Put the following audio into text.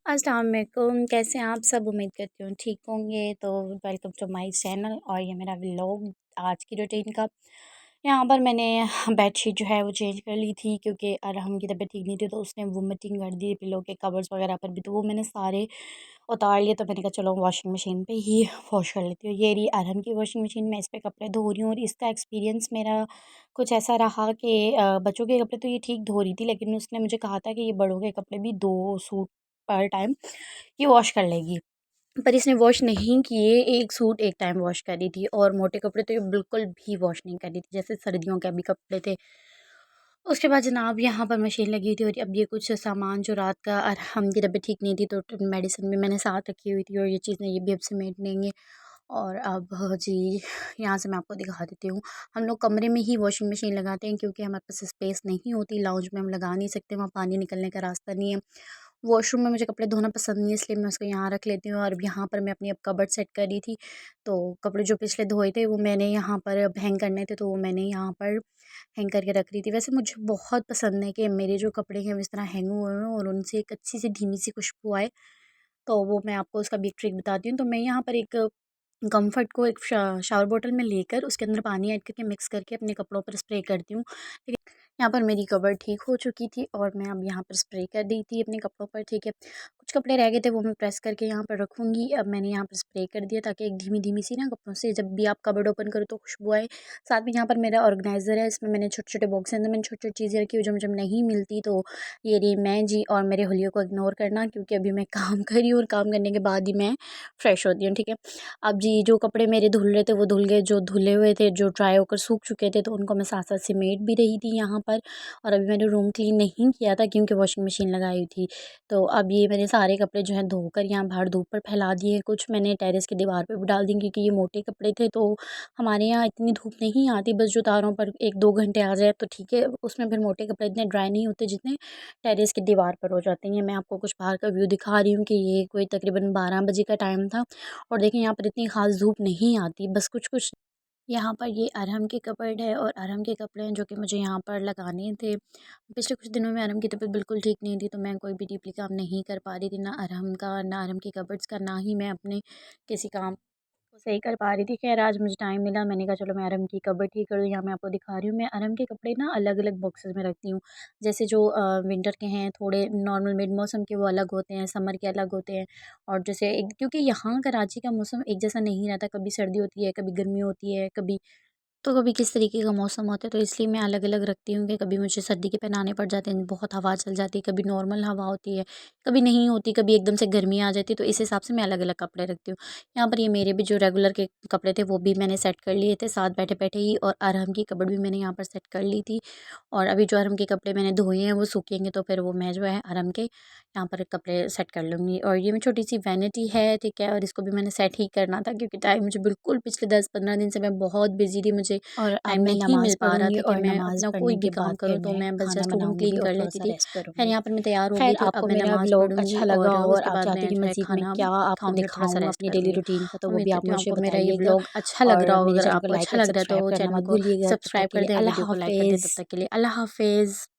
अस्सलाम वालेकुम, कैसे हैं आप सब? उम्मीद करती हूँ ठीक होंगे। तो वेलकम टू माय चैनल और ये मेरा व्लॉग आज की रूटीन का। यहाँ पर मैंने बेडशीट जो है वो चेंज कर ली थी क्योंकि अरहम की तबीयत ठीक नहीं थी, तो उसने वोमिटिंग कर दी पिलो के कवर्स वगैरह पर भी, तो वो मैंने सारे उतार लिए। तो मैंने कहा चलो वॉशिंग मशीन पे ही वॉश कर लेती हूँ। ये रही अरहम की वॉशिंग मशीन, मैं इस पर कपड़े धो रही हूँ और इसका एक्सपीरियंस मेरा कुछ ऐसा रहा कि बच्चों के कपड़े तो ये ठीक धो रही थी, लेकिन उसने मुझे कहा था कि ये बड़ों के कपड़े भी 2 सूट पर टाइम ये वॉश कर लेगी। पर इसने वॉश नहीं किए, 1 सूट 1 टाइम वॉश करी थी और मोटे कपड़े तो ये बिल्कुल भी वॉश नहीं करी थी, जैसे सर्दियों के अभी कपड़े थे। उसके बाद जनाब यहाँ पर मशीन लगी थी और अब ये कुछ सामान जो रात का अरहम की तबीयत ठीक नहीं थी तो मेडिसिन भी मैंने साथ रखी हुई थी और ये चीज़ें ये भी अब समेट लेंगे। और अब जी यहाँ से मैं आपको दिखा देती हूँ। हम लोग कमरे में ही वॉशिंग मशीन लगाते हैं क्योंकि हमारे पास स्पेस नहीं होती, लाउंज में हम लगा नहीं सकते, वहाँ पानी निकलने का रास्ता नहीं है। वॉशरूम में मुझे कपड़े धोना पसंद नहीं है, इसलिए मैं उसको यहाँ रख लेती हूँ। और अब यहाँ पर मैं अपनी अब कबर्ड सेट कर रही थी, तो कपड़े जो पिछले धोए थे वो मैंने यहाँ पर अब हैंग करने थे, तो वो मैंने यहाँ पर हैंग करके रख रही थी। वैसे मुझे बहुत पसंद है कि मेरे जो कपड़े हैं वो इस तरह हैंग हुए हुए हैं और उनसे एक अच्छी सी धीमी सी खुशबू आए, तो वो मैं आपको उसका भी एक ट्रिक बताती हूँ। तो मैं यहाँ पर एक कम्फर्ट को एक शावर बॉटल में लेकर उसके अंदर पानी ऐड करके मिक्स करके अपने कपड़ों पर स्प्रे करती हूँ। यहाँ पर मेरी कबर्ड ठीक हो चुकी थी और मैं अब यहाँ पर स्प्रे कर दी थी अपने कपड़ों पर, ठीक है। कुछ कपड़े रह गए थे वो मैं प्रेस करके यहाँ पर रखूँगी। अब मैंने यहाँ पर स्प्रे कर दिया ताकि एक धीमी-धीमी सी ना कपड़ों से जब भी आप कबर्ड ओपन करो तो खुशबू आए। साथ में यहाँ पर मेरा ऑर्गेनाइज़र है, इसमें मैंने छोटे-छोटे बॉक्स के अंदर मैंने छोटी-छोटी चीज़ें रखी हुई जो मुझे नहीं मिलती। तो ये रही मैं जी, और मेरे होलियों को इग्नोर करना क्योंकि अभी मैं काम कर रही हूँ और काम करने के बाद ही मैं फ्रेश होती हूँ, ठीक है। अब जी जो कपड़े मेरे धुल रहे थे वो धुल गए, जो धुले हुए थे, जो ड्राई होकर सूख चुके थे, तो उनको मैं साथ-साथ समेट भी रही थी यहाँ पर। और अभी मैंने रूम क्लीन नहीं किया था क्योंकि वॉशिंग मशीन लगाई हुई थी। तो अब ये मैंने सारे कपड़े जो हैं धोकर यहाँ बाहर धूप पर फैला दिए। कुछ मैंने टेरेस की दीवार पे भी डाल दी क्योंकि ये मोटे कपड़े थे, तो हमारे यहाँ इतनी धूप नहीं आती, बस जो तारों पर 1-2 घंटे आ जाए तो ठीक है। उसमें फिर मोटे कपड़े इतने ड्राई नहीं होते जितने टेरेस की दीवार पर हो जाते हैं। मैं आपको कुछ बाहर का व्यू दिखा रही हूँ कि ये कोई तकरीबन 12 बजे का टाइम था और देखिए यहाँ पर इतनी ख़ास धूप नहीं आती, बस कुछ-कुछ। यहाँ पर ये अरहम की कबर्ड है और अरहम के कपड़े हैं जो कि मुझे यहाँ पर लगाने थे। पिछले कुछ दिनों में अरहम की तबीयत बिल्कुल ठीक नहीं थी, तो मैं कोई भी डीपली काम नहीं कर पा रही थी, ना अरहम का, ना अरहम की कबर्ड्स का, ना ही मैं अपने किसी काम को सही कर पा रही थी। ख़ैर आज मुझे टाइम मिला, मैंने कहा चलो मैं अरहम की कबर्ड ठीक कर दूँ। यहाँ मैं आपको दिखा रही हूँ, मैं अरहम के कपड़े ना अलग-अलग बॉक्सेस में रखती हूँ। जैसे जो विंटर के हैं, थोड़े नॉर्मल मिड मौसम के वो अलग होते हैं, समर के अलग होते हैं। और जैसे एक क्योंकि यहाँ कराची का मौसम एक जैसा नहीं रहता, कभी सर्दी होती है, कभी गर्मी होती है, कभी किस तरीके का मौसम होता है, तो इसलिए मैं अलग-अलग रखती हूँ कि कभी मुझे सर्दी के पहनाने पड़ जाते हैं, बहुत हवा चल जाती है, कभी नॉर्मल हवा होती है, कभी नहीं होती, कभी एकदम से गर्मी आ जाती है, तो इस हिसाब से मैं अलग-अलग कपड़े रखती हूँ। यहाँ पर ये मेरे भी जो रेगुलर के कपड़े थे वो भी मैंने सेट कर लिए थे साथ बैठे-बैठे ही, और अरहम की कपबोर्ड भी मैंने यहाँ पर सेट कर ली थी। और अभी जो अरहम के कपड़े मैंने धोए हैं वो सूखेंगे तो फिर वो मैं जो है अरहम के यहाँ पर कपड़े सेट कर लूँगी। और ये मेरी छोटी-सी वैनिटी है, ठीक है, और इसको भी मैंने सेट ही करना था क्योंकि टाइम मुझे बिल्कुल पिछले 10-15 दिन से मैं बहुत बिज़ी थी, मुझे और अब टाइम मैं नहीं मिल नमाज़ पा रहा पढ़ूँगी था कि और मैं नमाज़ अपना कोई पढ़ने भी के काम बाद करूँ, फिर तो मैं मैं बस खाना जस्ट रूम बनाऊँगी क्लीन और कर लेती थोड़ा-सा थी। रेस्ट खैर करूँगी। यहाँ पर मैं तैयार हो गई ख़ैर थी, अब आपको मैं मेरा नमाज़ व्लॉग पढ़ूँगी अच्छा लगा और और उसके आप बाद चाहते मैं हैं कि जो है मज़ीद मैं खाना क्या आपको खाऊँगी और थोड़ा-सा दिखाऊँ रेस्ट अपनी डेली करूँगी। रूटीन का, तो वो उम्मीद भी आप करती हूँ मुझे आपको मेरा ये बताइएगा। व्लॉग अच्छा लग और रहा होगा। मेरे अगर चैनल को आपको लाइक अच्छा एंड लग रहा है सब्सक्राइब तो करना चैनल मत को भूलिएगा। तब तक सब्सक्राइब के कर लिए दें, अल्लाह वीडियो को लाइक कर दें। तब हाफ़िज़। तक के लिए अल्लाह हाफ़िज़।